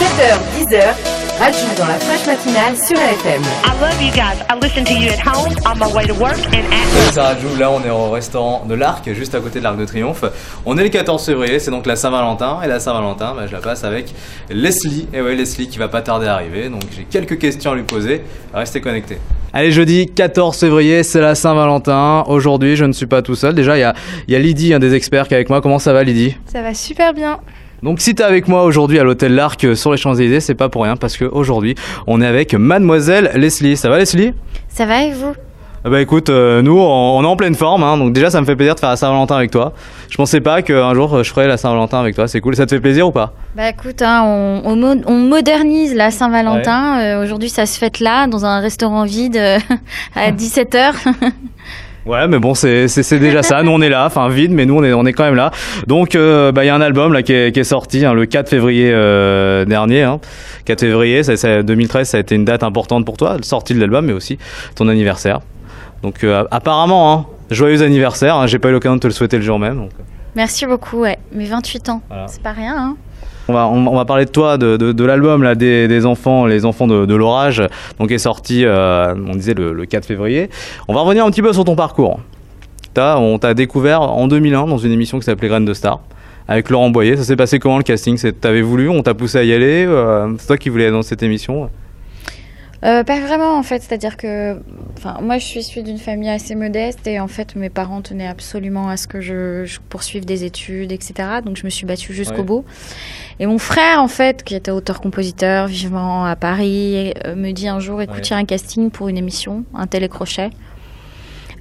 7h, 10h, Raju dans la fraîche matinale sur LFM. I love you guys. I listen to you at home, on my way to work and at... C'est Raju, là on est au restaurant de l'Arc, juste à côté de l'Arc de Triomphe. On est le 14 février, c'est donc la Saint-Valentin. Et la Saint-Valentin, je la passe avec Leslie. Et ouais, Leslie qui va pas tarder à arriver. Donc j'ai quelques questions à lui poser. Restez connectés. Allez, jeudi 14 février, c'est la Saint-Valentin. Aujourd'hui, je ne suis pas tout seul. Déjà, il y a Lydie, un des experts qui est avec moi. Comment ça va, Lydie ? Ça va super bien. Donc si t'es avec moi aujourd'hui à l'hôtel L'Arc sur les Champs-Élysées, c'est pas pour rien parce qu'aujourd'hui, on est avec mademoiselle Leslie. Ça va, Leslie ? Ça va et vous ? Bah écoute, nous on est en pleine forme, hein, donc déjà ça me fait plaisir de faire la Saint-Valentin avec toi. Je pensais pas qu'un jour je ferais la Saint-Valentin avec toi, c'est cool. Ça te fait plaisir ou pas ? Bah écoute, on modernise la Saint-Valentin. Ouais. Aujourd'hui ça se fête là, dans un restaurant vide à 17h. Ouais, mais bon, c'est déjà ça. Nous, on est là, enfin vide, mais nous, on est quand même là. Donc, y a un album là qui est sorti le 4 février dernier. Hein. 4 février, 2013, ça a été une date importante pour toi, la sortie de l'album, mais aussi ton anniversaire. Donc, apparemment, hein, joyeux anniversaire. Hein, j'ai pas eu l'occasion de te le souhaiter le jour même. Donc. Merci beaucoup, ouais. Mes 28 ans, voilà. C'est pas rien, hein. On va parler de toi, de l'album là, des enfants, les enfants de l'orage, donc est sorti, on disait le 4 février. On va revenir un petit peu sur ton parcours. On t'a découvert en 2001 dans une émission qui s'appelait Graines de Star avec Laurent Boyer. Ça s'est passé comment le casting ? T'avais voulu, on t'a poussé à y aller, c'est toi qui voulais aller dans cette émission ? Pas vraiment en fait, c'est-à-dire que moi je suis issue d'une famille assez modeste et en fait mes parents tenaient absolument à ce que je poursuive des études, etc. Donc je me suis battue jusqu'au bout. Et mon frère en fait, qui était auteur-compositeur, vivant à Paris, me dit un jour, écoute, il y a un casting pour une émission, un télécrochet.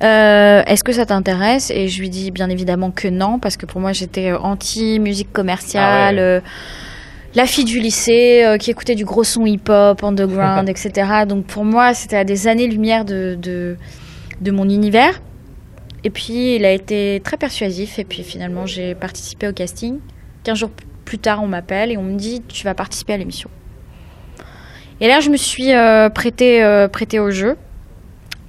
Est-ce que ça t'intéresse ? Et je lui dis bien évidemment que non, parce que pour moi j'étais anti-musique commerciale, la fille du lycée qui écoutait du gros son hip-hop, underground, etc. Donc pour moi, c'était à des années-lumière de mon univers. Et puis, il a été très persuasif. Et puis finalement, j'ai participé au casting. 15 jours plus tard, on m'appelle et on me dit « Tu vas participer à l'émission ». Et là, je me suis prêtée au jeu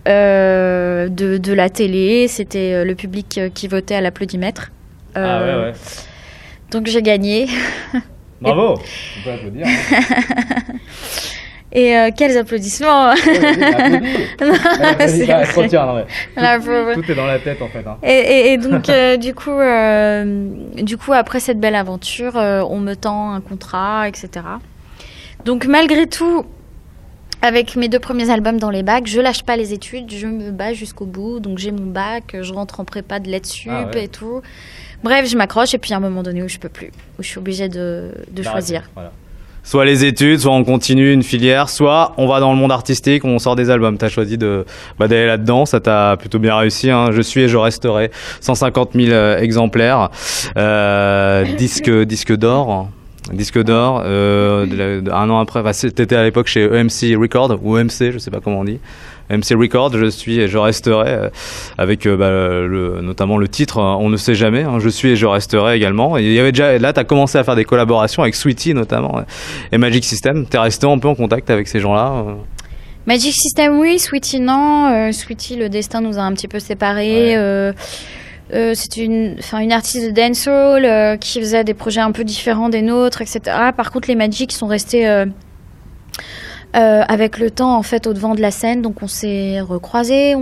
de la télé. C'était le public qui votait à l'applaudimètre. Donc j'ai gagné. Bravo, on peut applaudir. Et quels applaudissements. Tout est dans la tête en fait. Hein. Et donc du coup après cette belle aventure, on me tend un contrat, etc. Donc malgré tout, avec mes 2 premiers albums dans les bacs, je lâche pas les études, je me bats jusqu'au bout. Donc j'ai mon bac, je rentre en prépa de lettres sup et tout. Bref, je m'accroche et puis à un moment donné où je peux plus, où je suis obligée de choisir. Voilà. Soit les études, soit on continue une filière, soit on va dans le monde artistique, on sort des albums. T'as choisi d'aller là-dedans, ça t'a plutôt bien réussi. Hein. Je suis et je resterai. 150 000 exemplaires, disque d'or. Disque d'or, un an après, t'étais à l'époque chez EMC Record, ou EMC, je sais pas comment on dit. MC Record, je suis et je resterai, avec notamment le titre On ne sait jamais, hein, je suis et je resterai également. Et il y avait déjà, là t'as commencé à faire des collaborations avec Sweetie notamment, et Magic System. T'es resté un peu en contact avec ces gens-là Magic System oui, Sweetie non. Sweetie, le destin nous a un petit peu séparés. C'était une artiste de dancehall qui faisait des projets un peu différents des nôtres, etc. Par contre, les Magic sont restés avec le temps en fait au devant de la scène, donc on s'est recroisés.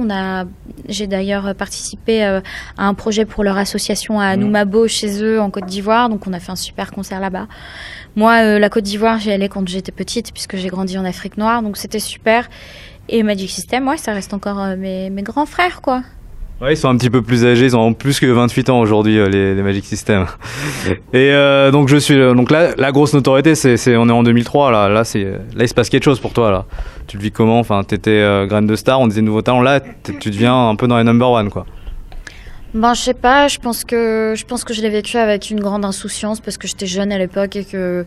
J'ai d'ailleurs participé à un projet pour leur association à Anoumabo chez eux en Côte d'Ivoire, donc on a fait un super concert là-bas. Moi, la Côte d'Ivoire, j'y allais quand j'étais petite puisque j'ai grandi en Afrique noire, donc c'était super. Et Magic System, ça reste encore mes grands frères, quoi. Ouais, ils sont un petit peu plus âgés, ils ont plus que 28 ans aujourd'hui, les Magic System. Et donc là, la grosse notoriété, on est en 2003, là il se passe quelque chose pour toi, là. Tu le vis comment ? Enfin, t'étais Graines de Star, on disait nouveau talent, là, tu deviens un peu dans les number one, quoi. Je sais pas, je pense que je l'ai vécu avec une grande insouciance parce que j'étais jeune à l'époque et que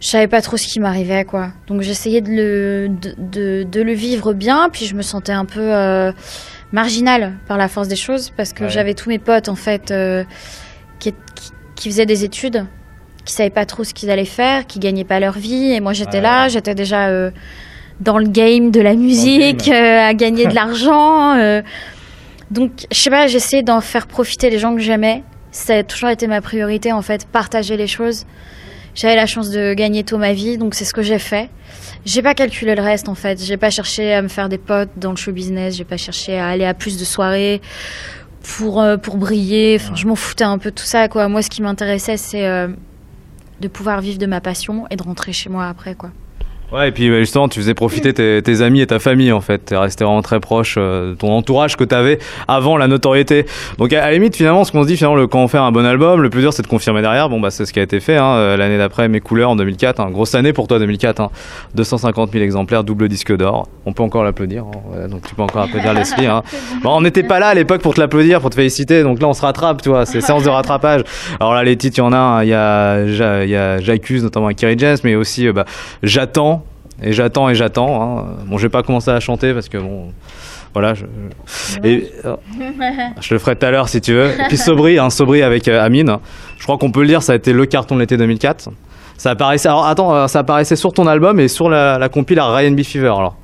je savais pas trop ce qui m'arrivait, quoi. Donc j'essayais de le vivre bien, puis je me sentais un peu marginale par la force des choses parce que j'avais tous mes potes en fait qui faisaient des études, qui savaient pas trop ce qu'ils allaient faire, qui gagnaient pas leur vie, et moi j'étais là, j'étais déjà dans le game de la musique, à gagner de l'argent, donc je sais pas, j'essayais d'en faire profiter les gens que j'aimais. Ça a toujours été ma priorité en fait, partager les choses. J'avais la chance de gagner tôt ma vie, donc c'est ce que j'ai fait. J'ai pas calculé le reste en fait. J'ai pas cherché à me faire des potes dans le show business. J'ai pas cherché à aller à plus de soirées pour briller. Enfin, je m'en foutais un peu de tout ça, quoi. Moi, ce qui m'intéressait, c'est de pouvoir vivre de ma passion et de rentrer chez moi après, quoi. Ouais, et puis justement, tu faisais profiter tes amis et ta famille, en fait. T'es resté vraiment très proche de ton entourage que t'avais avant la notoriété. Donc, à la limite, finalement, ce qu'on se dit, finalement, quand on fait un bon album, le plus dur, c'est de confirmer derrière. Bon, bah, c'est ce qui a été fait, hein. L'année d'après, Mes couleurs en 2004. Hein. Grosse année pour toi, 2004. Hein. 250 000 exemplaires, double disque d'or. On peut encore l'applaudir. Hein. Ouais, donc, tu peux encore applaudir Leslie. Hein. Bon, on n'était pas là à l'époque pour te l'applaudir, pour te féliciter. Donc là, on se rattrape, tu vois. C'est séance de rattrapage. Alors là, les titres, il y en a. Hein. Il y a J'accuse, notamment avec Kerry James, mais aussi J'attends. Et j'attends. Hein. Bon, je vais pas commencer à chanter parce que bon, voilà. Je le ferai tout à l'heure si tu veux. Et puis Sobri avec Amine. Je crois qu'on peut le dire, ça a été le carton de l'été 2004. Ça apparaissait. Alors attends, ça apparaissait sur ton album et sur la compile à Ryan B. Fever alors.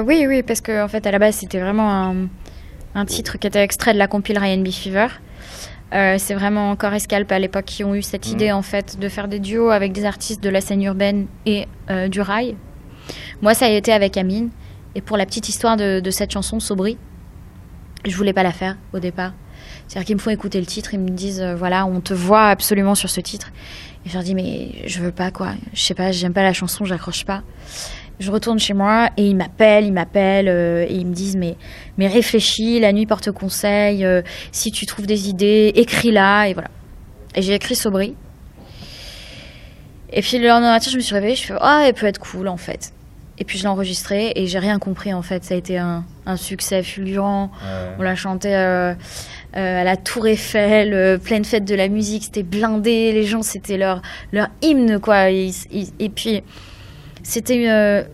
Oui, parce que en fait à la base c'était vraiment un titre qui était extrait de la compile Ryan B. Fever. C'est vraiment encore Escalp à l'époque qui ont eu cette idée en fait de faire des duos avec des artistes de la scène urbaine et du rail. Moi ça a été avec Amine, et pour la petite histoire de cette chanson Sobri, je voulais pas la faire au départ. C'est-à-dire qu'ils me font écouter le titre, ils me disent voilà, on te voit absolument sur ce titre, et je leur dis mais je veux pas, quoi, je sais pas, j'aime pas la chanson, j'accroche pas. Je retourne chez moi et ils m'appellent et ils me disent mais réfléchis, la nuit porte conseil, si tu trouves des idées, écris-la, et voilà. Et j'ai écrit Sobri. Et puis le lendemain matin, je me suis réveillée, je fais elle peut être cool en fait. Et puis je l'ai enregistrée et j'ai rien compris en fait. Ça a été un succès fulgurant. On l'a chanté à la Tour Eiffel, pleine fête de la musique, c'était blindé, les gens c'était leur hymne, quoi. Et puis c'était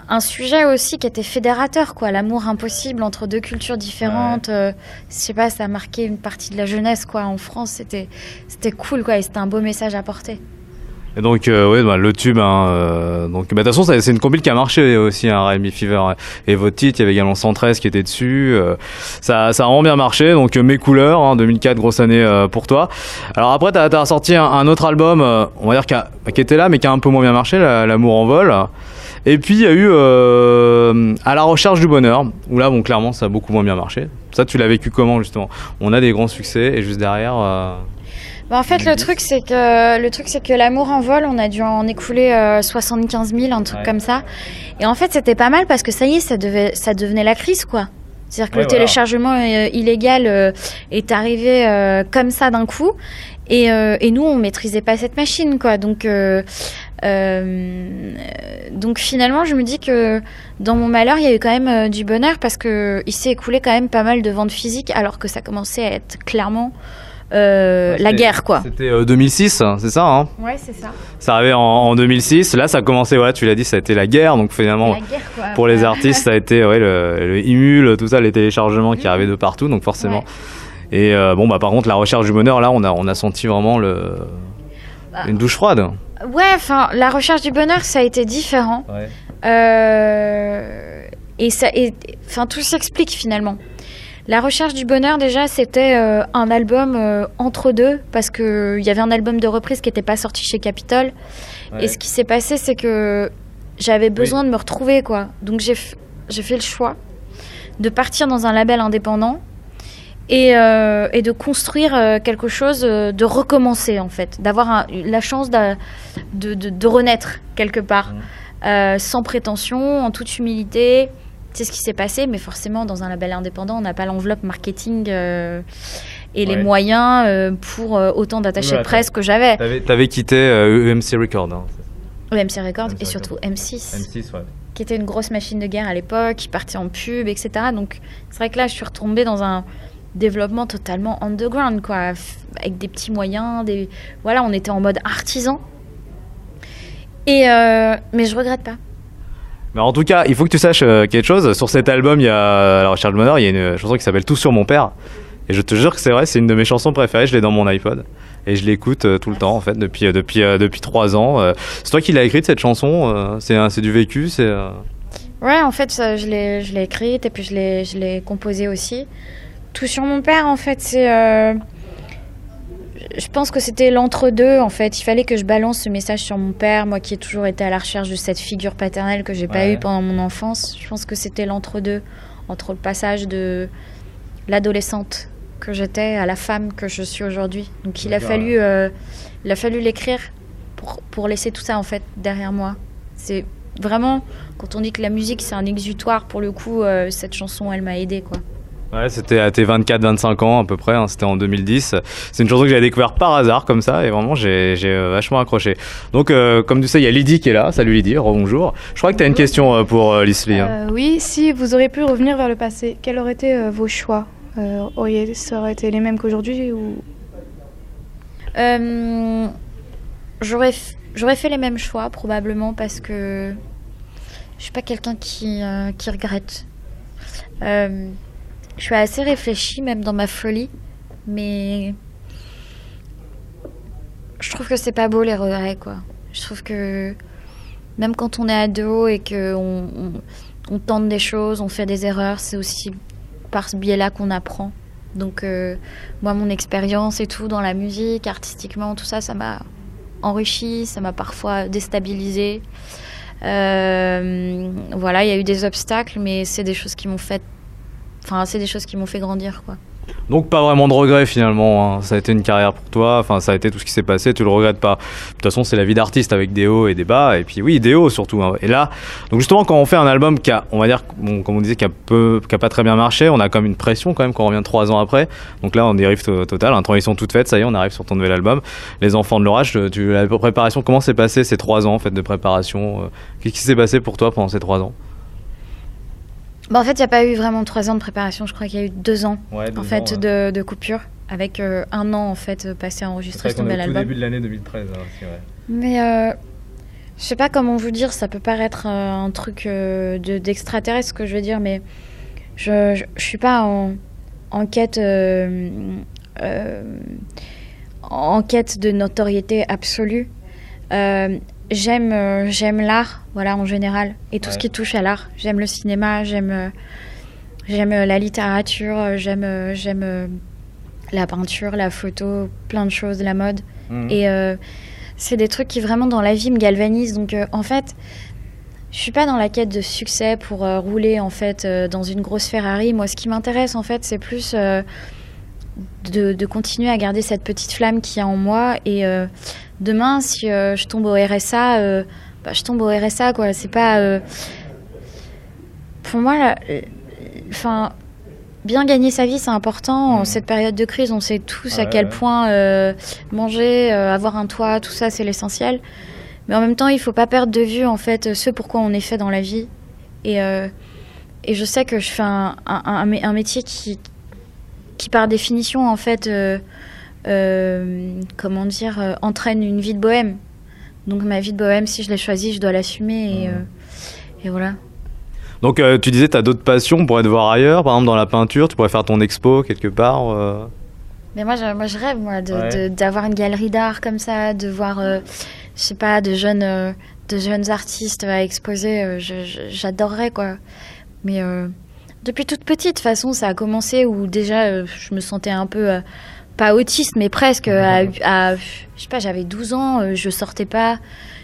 un sujet aussi qui était fédérateur, quoi. L'amour impossible entre deux cultures différentes. Je sais pas, ça a marqué une partie de la jeunesse, quoi. En France, c'était cool, quoi. Et c'était un beau message à porter. Et donc, le tube, hein, donc, de toute façon, c'est une compile qui a marché aussi, hein, Ryan B. Fever. Et votre titre, il y avait également 113 qui était dessus. Ça a vraiment bien marché. Donc, Mes couleurs, hein, 2004, grosse année pour toi. Alors après, t'as sorti un autre album, on va dire qui était là, mais qui a un peu moins bien marché, L'amour en vol. Et puis, il y a eu À la recherche du bonheur, où là, bon, clairement, ça a beaucoup moins bien marché. Ça, tu l'as vécu comment, justement? On a des grands succès, et juste derrière... en fait, le truc, c'est que L'amour en vol, on a dû en écouler 75 000, un truc comme ça. Et en fait, c'était pas mal parce que ça y est, ça devenait la crise, quoi. C'est-à-dire que le téléchargement illégal est arrivé comme ça d'un coup. Et nous, on maîtrisait pas cette machine, quoi. Donc finalement, je me dis que dans mon malheur, il y a eu quand même du bonheur parce que il s'est écoulé quand même pas mal de ventes physiques, alors que ça commençait à être clairement... la guerre, quoi. C'était 2006, c'est ça, hein? Ouais, c'est ça. Ça arrivait en 2006. Là, ça a commencé, tu l'as dit, ça a été la guerre. Donc finalement, la guerre, quoi, pour les artistes, ça a été le Imul, tout ça, les téléchargements qui arrivaient de partout. Donc forcément. Et par contre, La recherche du bonheur, là, on a senti vraiment une douche froide. Ouais, enfin, La recherche du bonheur, ça a été différent. Et tout s'explique finalement. La recherche du bonheur, déjà, c'était un album entre deux, parce qu'il y avait un album de reprise qui n'était pas sorti chez Capitol. Et ce qui s'est passé, c'est que j'avais besoin de me retrouver, quoi. Donc j'ai fait le choix de partir dans un label indépendant et de construire quelque chose, de recommencer, en fait. D'avoir la chance de renaître quelque part, sans prétention, en toute humilité. C'est ce qui s'est passé, mais forcément, dans un label indépendant, on n'a pas l'enveloppe marketing et les moyens pour autant d'attachés de presse que j'avais. T'avais quitté EMC Records. Hein. EMC Records et surtout M6. M6, qui était une grosse machine de guerre à l'époque, qui partait en pub, etc. Donc, c'est vrai que là, je suis retombée dans un développement totalement underground, quoi, avec des petits moyens. Voilà, on était en mode artisan. Mais je regrette pas. Mais en tout cas, il faut que tu saches quelque chose. Sur cet album, il y a La recherche du bonheur, il y a une chanson qui s'appelle Tout sur mon père. Et je te jure que c'est vrai, c'est une de mes chansons préférées. Je l'ai dans mon iPod et je l'écoute tout le temps, en fait, depuis 3 ans. C'est toi qui l'as écrite, cette chanson. C'est du vécu, c'est. Ouais, en fait, je l'ai écrite et puis je l'ai composée aussi. Tout sur mon père, en fait, c'est. je pense que c'était l'entre-deux, en fait. Il fallait que je balance ce message sur mon père, moi qui ai toujours été à la recherche de cette figure paternelle que j'ai pas eue pendant mon enfance. Je pense que c'était l'entre-deux, entre le passage de l'adolescente que j'étais à la femme que je suis aujourd'hui. Donc il a fallu l'écrire pour laisser tout ça, en fait, derrière moi. C'est vraiment, quand on dit que la musique, c'est un exutoire, pour le coup, cette chanson, elle m'a aidée, quoi. Ouais, c'était à tes 24-25 ans à peu près, hein, c'était en 2010. C'est une chanson que j'avais découvert par hasard comme ça et vraiment j'ai vachement accroché. Donc comme tu sais, il y a Lydie qui est là. Salut Lydie, bonjour. Je crois que tu as une question pour Lisli. Oui, si vous auriez pu revenir vers le passé, quels auraient été vos choix ça aurait été les mêmes qu'aujourd'hui ou... J'aurais fait les mêmes choix probablement parce que je suis pas quelqu'un qui regrette. Je suis assez réfléchie, même dans ma folie, mais je trouve que c'est pas beau les regrets, quoi. Je trouve que même quand on est ado et qu'on on tente des choses, on fait des erreurs, c'est aussi par ce biais-là qu'on apprend. Donc moi, mon expérience et tout dans la musique, artistiquement, tout ça, ça m'a enrichi, ça m'a parfois déstabilisée. Voilà, il y a eu des obstacles, mais c'est des choses qui m'ont fait grandir, quoi. Donc pas vraiment de regrets finalement, hein. Ça a été une carrière pour toi, enfin ça a été tout ce qui s'est passé, tu le regrettes pas. De toute façon c'est la vie d'artiste avec des hauts et des bas, et puis oui, des hauts surtout, hein. Et là, donc justement quand on fait un album qui a, on va dire, bon, comme on disait, qui a pas très bien marché, on a quand même une pression quand même quand on revient 3 ans après. Donc là on dérive total, une transition toute faite, ça y est, on arrive sur ton nouvel album. Les enfants de l'orage, la préparation, comment s'est passé ces 3 ans en fait de préparation? Qu'est-ce qui s'est passé pour toi pendant ces 3 ans? En fait, il n'y a pas eu vraiment 3 ans de préparation. Je crois qu'il y a eu 2 ans, de coupure, avec 1 an en fait passé à enregistrer ce nouvel album. Au début de l'année 2013, hein, c'est vrai. Mais je sais pas comment vous dire. Ça peut paraître un truc d'extraterrestre, ce que je veux dire, mais je suis pas en quête de notoriété absolue. J'aime l'art, voilà, en général, et tout ce qui touche à l'art. J'aime le cinéma, j'aime la littérature, j'aime la peinture, la photo, plein de choses, la mode. Et c'est des trucs qui vraiment dans la vie me galvanisent. Donc en fait, je suis pas dans la quête de succès pour rouler en fait dans une grosse Ferrari. Moi, ce qui m'intéresse en fait, c'est plus de continuer à garder cette petite flamme qu'il y a en moi. Et demain, si je tombe au RSA, je tombe au RSA, quoi. C'est pas... pour moi, bien gagner sa vie, c'est important. En cette période de crise, on sait tous à quel point manger, avoir un toit, tout ça, c'est l'essentiel. Mais en même temps, il faut pas perdre de vue, en fait, ce pourquoi on est fait dans la vie. Et je sais que je fais un métier qui par définition, en fait... entraîne une vie de bohème. Donc ma vie de bohème, si je l'ai choisie, je dois l'assumer et voilà. Donc tu disais tu as d'autres passions pour être voir ailleurs, par exemple dans la peinture, tu pourrais faire ton expo quelque part Mais moi je rêve d'avoir une galerie d'art comme ça, de voir je sais pas de jeunes artistes à exposer, j'adorerais, quoi. Mais depuis toute petite, de toute façon, ça a commencé où déjà je me sentais un peu pas autiste, mais presque. Je sais pas, j'avais 12 ans, je sortais pas,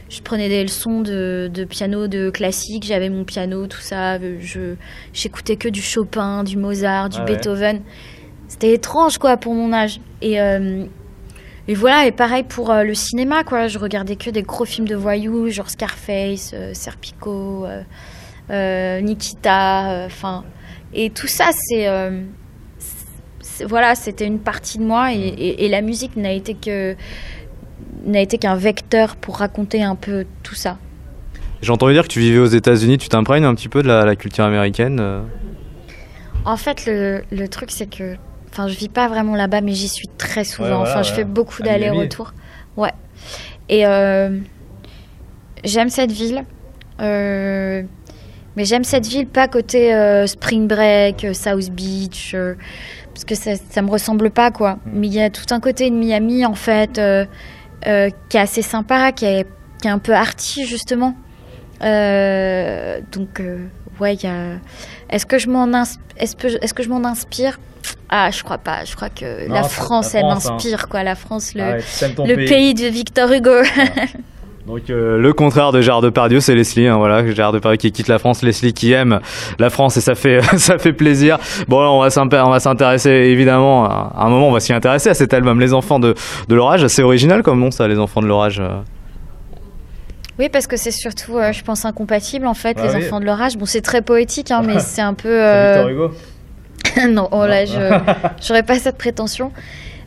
je prenais des leçons de piano, de classique, j'avais mon piano, tout ça. J'écoutais que du Chopin, du Mozart, du Beethoven. C'était étrange, quoi, pour mon âge. Et voilà, et pareil pour le cinéma, quoi. Je regardais que des gros films de voyous, genre Scarface, Serpico, Nikita, et tout ça, voilà, c'était une partie de moi et la musique n'a été qu'un vecteur pour raconter un peu tout ça. J'ai entendu dire que tu vivais aux États-Unis, tu t'imprègnes un petit peu de la culture américaine En fait, le truc, c'est que je vis pas vraiment là-bas, mais j'y suis très souvent. Je fais beaucoup d'allers-retours. Ouais. Et j'aime cette ville. Mais j'aime cette ville pas côté Spring Break, South Beach, parce que ça me ressemble pas, quoi. Mais il y a tout un côté de Miami, en fait, qui est assez sympa, qui est un peu arty, justement. Donc ouais, est-ce que je m'en inspire? Ah, je crois pas. Je crois que Non, la c'est France, la elle France, m'inspire, quoi. La France, Ah ouais, tu t'aimes ton le pays de Victor Hugo. Donc le contraire de Gérard Depardieu, c'est Leslie, hein, voilà, Gérard Depardieu qui quitte la France, Leslie qui aime la France et ça fait ça fait plaisir. Bon, là, on va s'intéresser évidemment à un moment, on va s'y intéresser à cet album Les Enfants de l'Orage. C'est original comme nom, ça, Les Enfants de l'Orage. Oui, parce que c'est surtout, je pense, incompatible en fait, Ah les oui. enfants de l'orage. Bon, c'est très poétique, hein, mais c'est un peu. C'est Victor Hugo. Non, oh là, j'aurais pas cette prétention.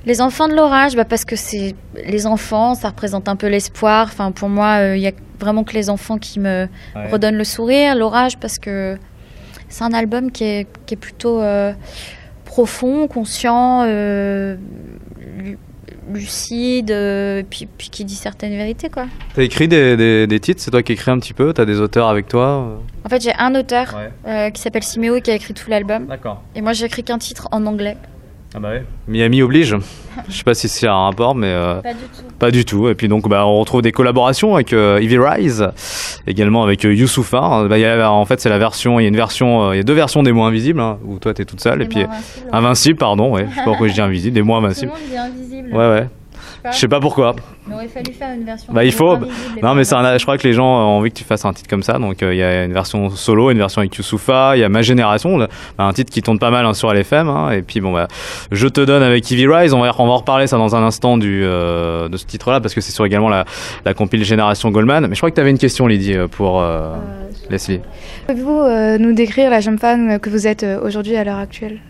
Les enfants de l'orage, bah parce que c'est les enfants, ça représente un peu l'espoir. Enfin, pour moi, il y a vraiment que les enfants qui me redonnent le sourire. L'orage, parce que c'est un album qui est plutôt profond, conscient, lucide, puis qui dit certaines vérités, quoi. T'as écrit des titres, c'est toi qui écris un petit peu, t'as des auteurs avec toi En fait, j'ai un auteur qui s'appelle Siméo qui a écrit tout l'album. D'accord. Et moi, j'ai écrit qu'un titre en anglais. Ah bah ouais. Miami oblige. Je sais pas si c'est un rapport, mais Pas du tout. pas du tout. Et puis donc, bah, on retrouve des collaborations avec Ivy Rise, également avec Youssoupha. Bah, en fait, c'est la version. Il y a une version, il y a deux versions des mots invisibles, hein, où toi t'es toute seule, et puis Invincible, pardon. Ouais. Je sais pas pourquoi je dis invisible. Des mots Tout invincibles. le monde dit invisible. Ouais, ouais. Je sais pas pourquoi. Il aurait fallu faire une version. Bah, il faut. invisible et Non, pas mais invincible. je crois que les gens ont envie que tu fasses un titre comme ça. Donc, il y a une version solo, une version avec Youssoupha. Il y a Ma Génération, un titre qui tourne pas mal, hein, sur LFM. Hein, et puis, bon, bah, Je te donne avec Ivy Rise. On va en reparler ça dans un instant de ce titre-là, parce que c'est sur également la compile Génération Goldman. Mais je crois que tu avais une question, Lydie, pour Leslie. Pouvez-vous nous décrire la jeune femme que vous êtes aujourd'hui à l'heure actuelle?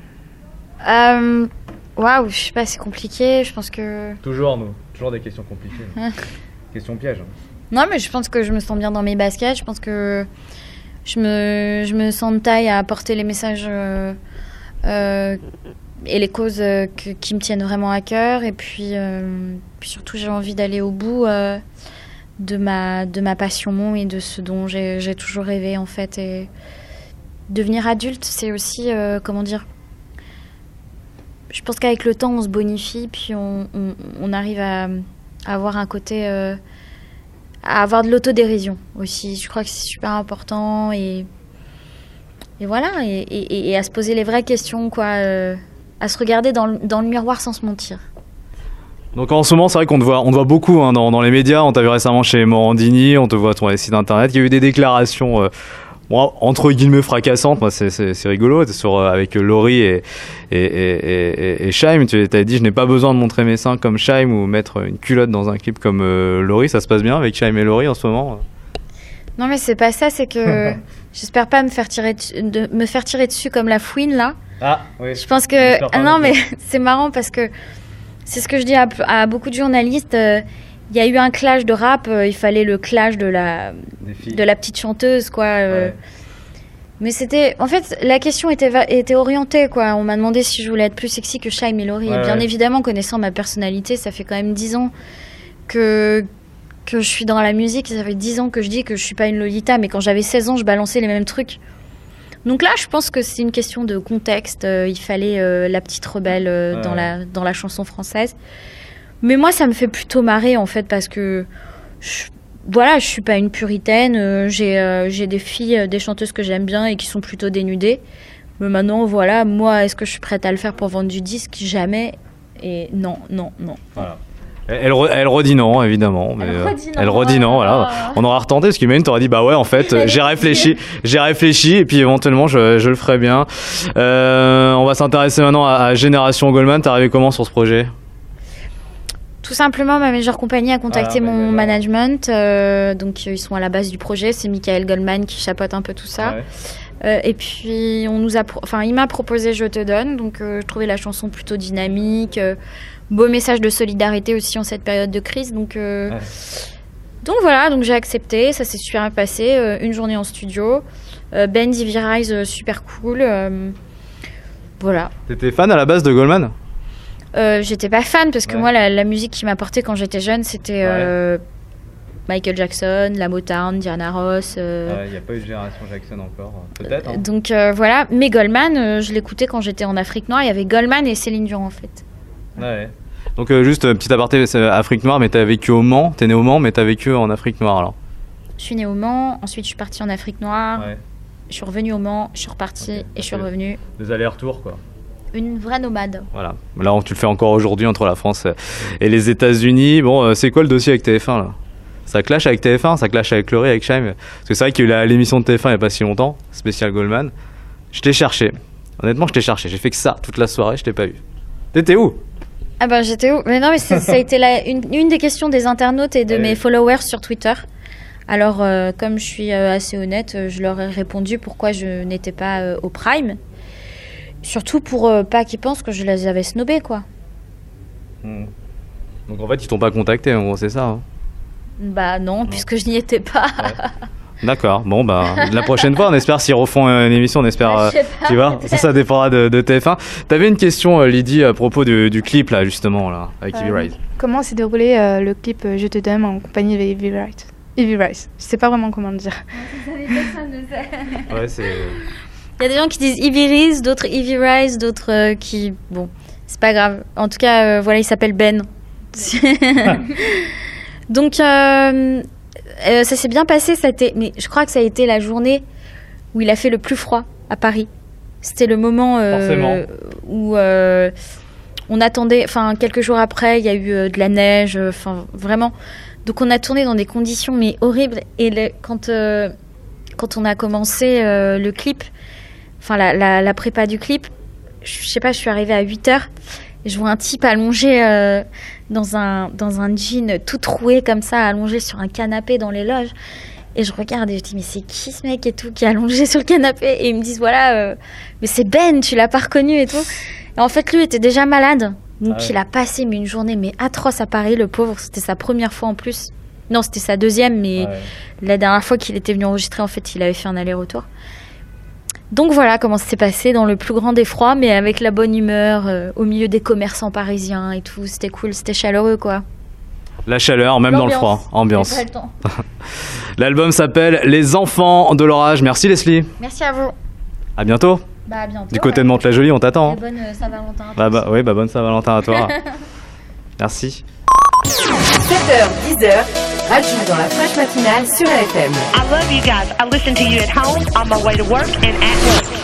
Waouh, je sais pas, c'est compliqué. Je pense que. Toujours des questions compliquées. Questions pièges. Non, mais je pense que je me sens bien dans mes baskets. Je pense que je me sens de taille à apporter les messages et les causes qui me tiennent vraiment à cœur. Et puis surtout, j'ai envie d'aller au bout de ma passion et de ce dont j'ai toujours rêvé, en fait. Et devenir adulte, c'est aussi, comment dire, je pense qu'avec le temps, on se bonifie, puis on arrive à avoir un côté... à avoir de l'autodérision aussi. Je crois que c'est super important. Et voilà, et à se poser les vraies questions, quoi. À se regarder dans le miroir sans se mentir. Donc en ce moment, c'est vrai qu'on te voit beaucoup, hein, dans les médias. On t'a vu récemment chez Morandini, on te voit sur les sites internet. Il y a eu des déclarations... entre guillemets fracassantes, moi c'est rigolo, avec Laurie et Shaim, tu t'avais dit je n'ai pas besoin de montrer mes seins comme Shaim ou mettre une culotte dans un clip comme Laurie. Ça se passe bien avec Shaim et Laurie en ce moment? Non, mais c'est pas ça, c'est que j'espère pas me faire tirer dessus comme la fouine là. Ah oui. Je pense que non, mais c'est marrant parce que c'est ce que je dis à beaucoup de journalistes. Il y a eu un clash de rap, il fallait le clash de la petite chanteuse, quoi. Ouais. Mais c'était... En fait, la question était orientée, quoi. On m'a demandé si je voulais être plus sexy que Shaim et Laurie. Ouais, et bien ouais. évidemment, connaissant ma personnalité, ça fait quand même 10 ans que je suis dans la musique. Ça fait 10 ans que je dis que je suis pas une Lolita, mais quand j'avais 16 ans, je balançais les mêmes trucs. Donc là, je pense que c'est une question de contexte. Il fallait la petite rebelle dans la chanson française. Mais moi, ça me fait plutôt marrer, en fait, parce que je suis pas une puritaine. J'ai des filles, des chanteuses que j'aime bien et qui sont plutôt dénudées. Mais maintenant, voilà, moi, est-ce que je suis prête à le faire pour vendre du disque? Jamais. Et non. Voilà. Elle redit non, évidemment. Mais, elle redit non, voilà. On aura retenté, parce qu'Imane t'aurait dit, bah ouais, en fait, j'ai réfléchi, et puis éventuellement, je le ferai bien. On va s'intéresser maintenant à Génération Goldman. T'es arrivé comment sur ce projet? Tout simplement, ma majeure compagnie a contacté mon management. Donc, ils sont à la base du projet. C'est Michael Goldman qui chapeaute un peu tout ça. Ouais. Et puis, il m'a proposé Je te donne. Donc, je trouvais la chanson plutôt dynamique. Beau message de solidarité aussi en cette période de crise. Donc voilà, donc j'ai accepté. Ça s'est super bien passé. Une journée en studio. Ben Ivy Rise, super cool. Voilà. T'étais fan à la base de Goldman? J'étais pas fan parce que moi la musique qui m'apportait quand j'étais jeune c'était Michael Jackson, la Motown, Diana Ross. Il n'y a pas eu de Génération Jackson encore, peut-être. Hein. Donc voilà, mais Goldman, je l'écoutais quand j'étais en Afrique noire. Il y avait Goldman et Céline Dion en fait. Ouais. Donc juste petit aparté, c'est Afrique noire, mais t'as vécu au Mans. T'es né au Mans, mais t'as vécu en Afrique noire alors. Je suis née au Mans. Ensuite je suis partie en Afrique noire. Ouais. je suis revenue au Mans, je suis repartie et je suis revenue. Des allers-retours, quoi. Une vraie nomade. Voilà. Là, tu le fais encore aujourd'hui entre la France et les États-Unis. Bon, c'est quoi le dossier avec TF1 là ? Ça clash avec TF1, ça clash avec Laurie, avec Chaim. Parce que c'est vrai qu'il y a eu l'émission de TF1 il n'y a pas si longtemps, spécial Goldman. Je t'ai cherché. Honnêtement, je t'ai cherché. J'ai fait que ça toute la soirée, je t'ai pas eu. T'étais où ? Ah bah j'étais où ? Mais non, mais ça a été une des questions des internautes et de mes followers sur Twitter. Alors, comme je suis assez honnête, je leur ai répondu pourquoi je n'étais pas au Prime. Surtout pour pas qu'ils pensent que je les avais snobés, quoi. Donc en fait, ils t'ont pas contacté, en gros, c'est ça, hein. Bah non, puisque je n'y étais pas. Ouais. D'accord, bon bah la prochaine fois on espère s'ils refont une émission, on espère, je sais pas, tu vois, ça dépendra de TF1. T'avais une question Lydie à propos du clip là justement là, avec Ivy Rise. Comment s'est déroulé le clip Je te t'aime en compagnie de Ivy Rise? Ivy Rise, je sais pas vraiment comment le dire. Personne ne sait. Ouais, c'est... Il y a des gens qui disent Ivy Rise, d'autres Ivy Rise, d'autres qui... Bon, c'est pas grave. En tout cas, voilà, il s'appelle Ben. Donc, ça s'est bien passé. Mais je crois que ça a été la journée où il a fait le plus froid à Paris. C'était le moment où on attendait... Enfin, quelques jours après, il y a eu de la neige. Enfin, vraiment. Donc, on a tourné dans des conditions mais horribles. Et quand on a commencé le clip, enfin la prépa du clip, je sais pas, je suis arrivée à 8h et je vois un type allongé dans un jean tout troué comme ça, allongé sur un canapé dans les loges. Et je regarde et je dis mais c'est qui ce mec et tout qui est allongé sur le canapé? Et ils me disent voilà, mais c'est Ben, tu l'as pas reconnu et tout. Et en fait lui était déjà malade. Donc il a passé une journée atroce à Paris, le pauvre. C'était sa première fois en plus. Non, c'était sa deuxième, mais la dernière fois qu'il était venu enregistrer, en fait, il avait fait un aller-retour. Donc voilà comment ça s'est passé, dans le plus grand des froids, mais avec la bonne humeur, au milieu des commerçants parisiens et tout. C'était cool, c'était chaleureux, quoi. La chaleur, même dans le froid. Ambiance. Pas le temps. L'album s'appelle Les Enfants de l'Orage. Merci Leslie. Merci à vous. À bientôt. Bah, à bientôt. Du côté de Mantes-la-Jolie, on t'attend. Et bonne Saint-Valentin à tous. Oui, bonne Saint-Valentin à toi. Merci. 7h, 10h, Raju dans la fraîche matinale sur LFM. I love you guys. I listen to you at home, on my way to work, and at work.